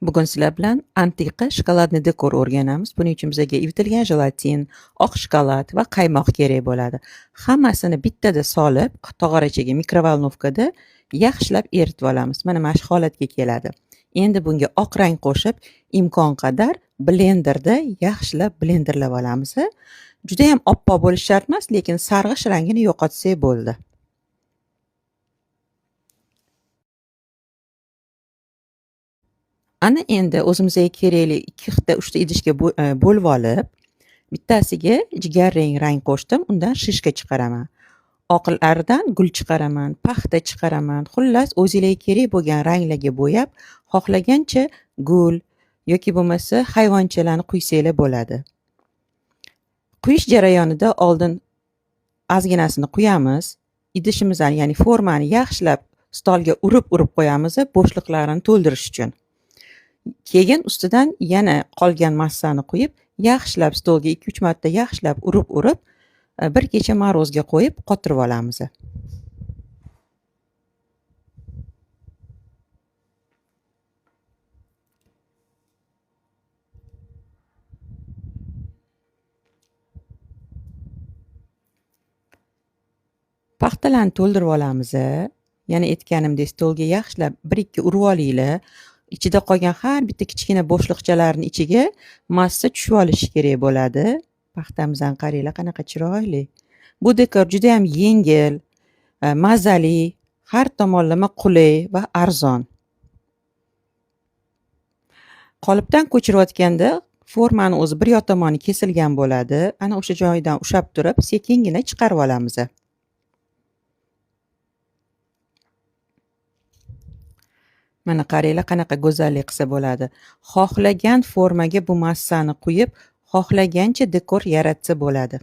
Bugun sizlar bilan antiqa shokoladni dekor o'rganamiz. Buning uchun bizga iritilgan jelatin, oq shokolad va qaymoq kerak bo'ladi. Hammasini bittada solib, tog'orachaga mikrovolnovkada yaxshilab eritib olamiz. Mana shu holatga keladi. Endi bunga oq rang qo'shib, imkon qadar blenderda yaxshilab blenderlab olamiz. Juda ham oppoq bo'lishi shart emas, lekin sarg'ish rangini yo'qotsak bo'ldi. Ana endi o'zimizga kerakli 2 ta 3 ta idishga bo'lib olib, bittasiga jigarrang rang qo'shdim, undan shishka chiqaraman. Oqlaridan gul chiqaraman, paxta chiqaraman. Xullas, o'zingizga kerak bo'lgan ranglarga bo'yab, xohlagancha gul yoki bo'lmasa hayvonchalarni quysanglar bo'ladi. Quyish jarayonida oldin ozginasini quyamiz. Idishimizni, ya'ni formani yaxshilab stolga urib qo'yamiz, bo'shliqlarini to'ldirish uchun. Keyin ustidan yana qolgan massani quyib, yaxshilab stolga 2-3 marta yaxshilab urib, bir kecha morozga qo'yib qotirib olamiz. Paxtalarni to'ldirib olamiz. Yana aytganimdek, stolga yaxshilab 1-2 urib olinglar. Ichida qolgan har bitta kichkina bo'shliqchalarning ichiga massa tushib olishi kerak bo'ladi. Paxtamizdan qaranglar, qanaqa chiroyli. Bu dekor juda ham yengil, mazali, har tomonlama qulay va arzon. Qolipdan ko'chirayotganda formani o'zi bir yoq tomoni kesilgan bo'ladi. Ana o'sha joyidan ushlab turib, sekingina chiqarib olamiz. Mana qaranglar, qanaqa go'zallik qilsa bo'ladi. Xohlagan formaga bu massani quyib, xohlagancha dekor yaratsa bo'ladi.